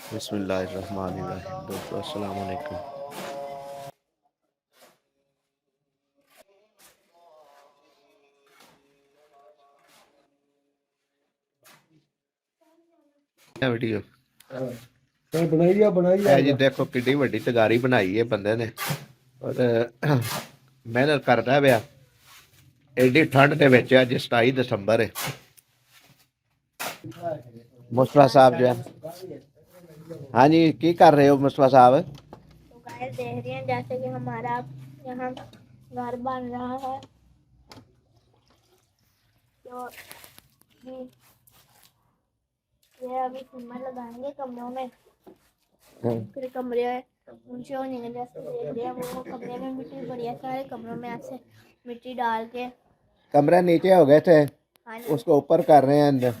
बिस्मिल्लाहिर्रहमानिर्रहीम। दोस्तों अस्सलाम वालेकुम। वीडियो जी देखो किड्डी वड्डी तगारी बनाई है बंदे ने और मेहनत करदा पिया एडी ठंड दे विच अज 27 दसंबर है। मुस्तफा साहब जो है, हाँ जी की कर रहे हो मुस्तफा साहब? तो गाइस देख रहे हैं जैसे कि हमारा यहाँ घर बन रहा है। तो ये अभी सीमेंट लगाएंगे कमरों में, फिर कमरे ऊंचे होने के जैसे देख रहे हैं वो कमरे में मिट्टी पड़ी है, सारे कमरों में ऐसे मिट्टी डाल के कमरा नीचे हो गए थे, हाँ उसको ऊपर कर रहे हैं,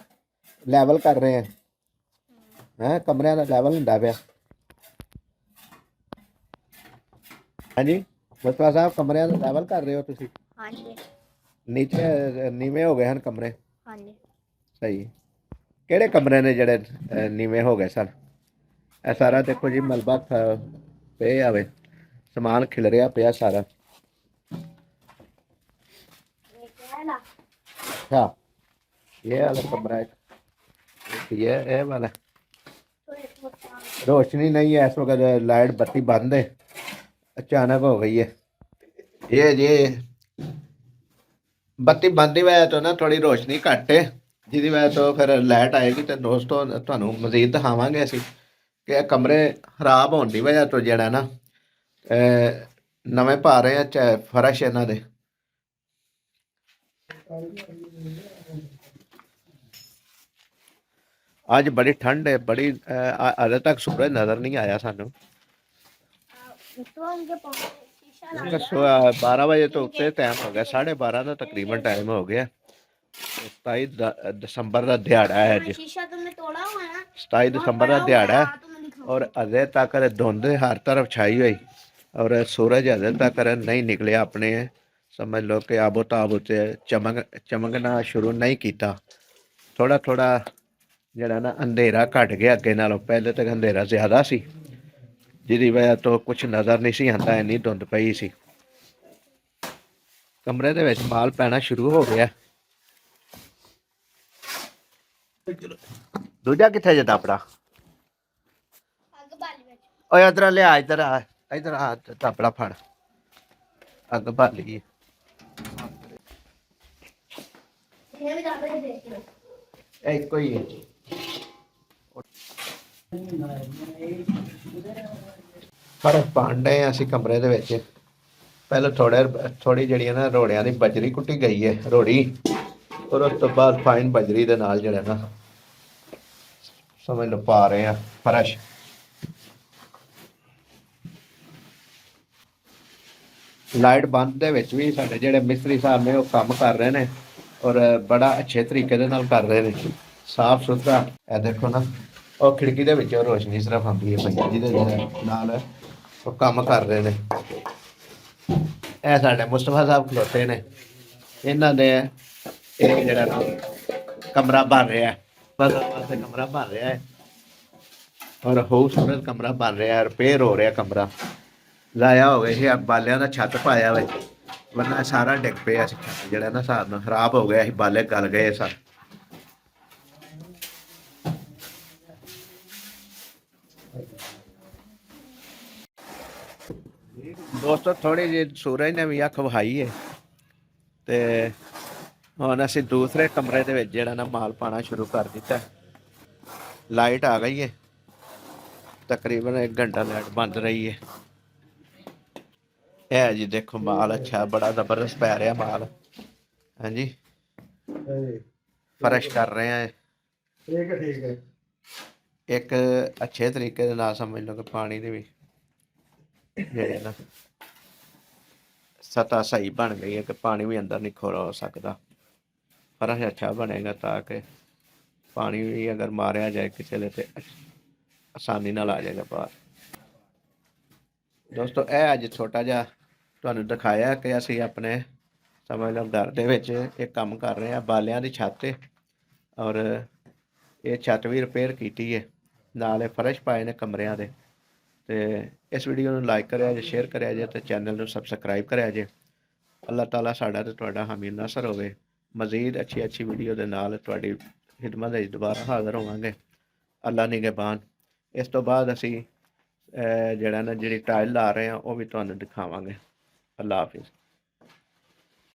लेवल कर रहे हैं कमरे का लेवल ਹੁੰਦਾ ਪਿਆ। हाँ जी मुस्तफा साहब कमरे का लेवल कर रहे हो तुसी? हाँ जी नीचे नीवे हो गए हैं कमरे। हाँ जी सही ਕਿਹੜੇ ਕਮਰੇ ਨੇ ਜਿਹੜੇ ਨੀਵੇਂ ਹੋ ਗਏ ਸਨ? ਇਹ ਸਾਰਾ ਦੇਖੋ ਜੀ ਮਲਬਾ ਪਏ ਆਵੇ, ਸਮਾਨ ਖਿਲ ਰਿਹਾ ਪਿਆ ਸਾਰਾ। ये क्या है ना अच्छा ये वाला कमरा है, ये वाला तो एक रोशनी नहीं है इस वक्त, लाइट बत्ती बंद है, अचानक हो गई है। ये बत्ती बंद की वजह तो ना थोड़ी रोशनी घट है, जिसकी वजह तो फिर लाइट आएगी तो दोस्तों ਤੁਹਾਨੂੰ मजीद दिखावांगे ਅਸੀਂ कि कमरे खराब होने की वजह तो ਜਿਹੜਾ ਨਾ ਨਵੇਂ ਪਾ ਰਹੇ ਆ ਫਰਸ਼ ਇਹਨਾਂ ਦੇ। ਅੱਜ ਬੜੀ ਠੰਡ ਹੈ, ਬੜੀ ਅਜੇ ਤੱਕ सूरज नज़र नहीं आया सानू। तो उनके शीशा लगा 12 बजे तो उत्ते टाइम हो गया, 12:30 का तकरीबन टाइम हो गया। 27 दसंबर का दिहाड़ा है अज, शीशा तुमने तोड़ा हुआ है ना, 27 दिसंबर का दिहाड़ा है और अजे तक धुंध हर तरफ छाई हुई और सूरज अजे तक नहीं निकलिया, अपने समझ लो कि आबो ताब उत्ते चमकना शुरू नहीं किया। थोड़ा थोड़ा जरा ना अंधेरा घट गया, अगे नालों पहले तक अंधेरा ज़्यादा सी, जिसकी वजह तो कुछ नज़र नहीं सी आंदा, इन्नी धुंध पई सी। कमरे दे विच माल पैना शुरू हो गया। दूजा कित्थे जे तापड़ा? अग बाली में ओए इधर लिया, इधर आ तापड़ा फड़, अग बाली ये भी दाबड़े देख लो। ਇੱਕੋ ਹੀ ਹੈ। ਫਰਕ ਪਾਂਡੇ ਅਸੀਂ ਕਮਰੇ ਦੇ ਵਿੱਚ ਪਹਿਲਾਂ ਥੋੜੀ ਜਿਹੜੀ ਨਾ ਰੋੜਿਆਂ ਦੀ ਬਜਰੀ ਕੁੱਟੀ ਗਈ ਹੈ ਰੋੜੀ, ਔਰ ਉਸ ਤੋਂ ਬਾਅਦ ਫਾਈਨ ਬਜਰੀ ਦੇ ਨਾਲ ਜਿਹੜਾ ਨਾ ਸਮਝ ਲਓ ਪਾ ਰਹੇ ਆ ਫਰਸ਼। ਲਾਈਟ ਬੰਦ ਦੇ ਵਿੱਚ ਵੀ ਸਾਡੇ ਜਿਹੜੇ ਮਿਸਤਰੀ ਸਾਹਿਬ ਨੇ ਉਹ ਕੰਮ ਕਰ ਰਹੇ ਨੇ ਔਰ ਬੜਾ ਅੱਛੇ ਤਰੀਕੇ ਦੇ ਨਾਲ ਕਰ ਰਹੇ ਨੇ, ਸਾਫ ਸੁਥਰਾ। ਇਹ ਦੇਖੋ ਨਾ ਉਹ ਖਿੜਕੀ ਦੇ ਵਿੱਚੋਂ ਰੋਸ਼ਨੀ ਸਿਰਫ ਆਉਂਦੀ ਹੈ ਪਈ, ਜਿਹਦੇ ਨਾਲ ਉਹ ਕੰਮ ਕਰ ਰਹੇ ਨੇ। ਇਹ ਸਾਡੇ ਮੁਸਤਫਾ ਸਾਹਿਬ ਖਲੋਤੇ ਨੇ, ਇਹਨਾਂ ਦੇ ਇਹ ਜਿਹੜਾ ਨਾ ਕਮਰਾ ਬਣ ਰਿਹਾ ਹੈ, ਬਸ ਵਾਸਤੇ ਕਮਰਾ ਬਣ ਰਿਹਾ ਹੈ ਔਰ ਖੂਬਸੂਰਤ ਕਮਰਾ ਬਣ ਰਿਹਾ ਹੈ, ਰਿਪੇਅਰ ਹੋ ਰਿਹਾ ਕਮਰਾ। ਲਾਇਆ ਹੋ ਗਿਆ ਸੀ ਬਾਲਿਆਂ ਦਾ ਛੱਤ ਪਾਇਆ ਵੇ, ਵਰਨਾ ਸਾਰਾ ਡਿੱਗ ਪਿਆ ਸੀ ਛੱਤ, ਜਿਹੜਾ ਨਾ ਹਿਸਾਬ ਨਾਲ ਖਰਾਬ ਹੋ ਗਿਆ ਸੀ, ਬਾਲੇ ਗਲ ਗਏ ਸਨ। दोस्तों थोड़ी जी सूरज ने भी अख वहाई है तो हुण असीं दूसरे कमरे दे विच जिहड़ा ना माल पाना शुरू कर दिता। लाइट आ गई है, तकरीबन 1 घंटा लाइट बंद रही है। यह जी देखो माल अच्छा बड़ा जबरदस्त पै रहा माल। हाँ जी फर्श कर रहे हैं, ठीक है एक अच्छे तरीके दे नाल समझ लो कि पानी दे भी ਜਿਹੜੇ ਨਾ सतह सही बन गई है कि पानी भी अंदर नहीं खोरा हो सकता। फर्श अच्छा बनेगा ताकि पानी भी अगर मारिया जाए किसी ले तो आसानी नाल आ जाएगा बाहर। दोस्तों यह अज छोटा जिहा तुहानूं दिखाया कि असीं अपने समझ लो घर दे विच एक काम कर रहे हैं, बालियां दी छत है और ये छत भी रिपेयर की है। ਨਾਲੇ ਫਰਸ਼ ਪਾਏ ਨੇ ਕਮਰਿਆਂ ਦੇ। ਤੇ ਇਸ ਵੀਡੀਓ ਨੂੰ ਲਾਈਕ ਕਰਿਆ ਜੇ, ਸ਼ੇਅਰ ਕਰਿਆ ਜੇ, ਤੇ ਚੈਨਲ ਨੂੰ ਸਬਸਕ੍ਰਾਈਬ ਕਰਿਆ ਜੇ। ਅੱਲਾਹ ਤਾਲਾ ਸਾਡਾ ਤੇ ਤੁਹਾਡਾ ਹਾਮੀ ਨਾਸਰ ਹੋਵੇ। ਮਜ਼ੀਦ ਅੱਛੀ ਵੀਡੀਓ ਦੇ ਨਾਲ ਤੁਹਾਡੀ ਖਿਦਮਤ ਵਿੱਚ ਦੁਬਾਰਾ ਹਾਜ਼ਰ ਹੋਵਾਂਗੇ। ਅੱਲਾ ਨਿਗਹਿਬਾਨ। ਇਸ ਤੋਂ ਬਾਅਦ ਅਸੀਂ ਜਿਹੜਾ ਨਾ ਜਿਹੜੀ ਟਾਇਲ ਲਾ ਰਹੇ ਹਾਂ ਉਹ ਵੀ ਤੁਹਾਨੂੰ ਦਿਖਾਵਾਂਗੇ। ਅੱਲਾ ਹਾਫਿਜ਼।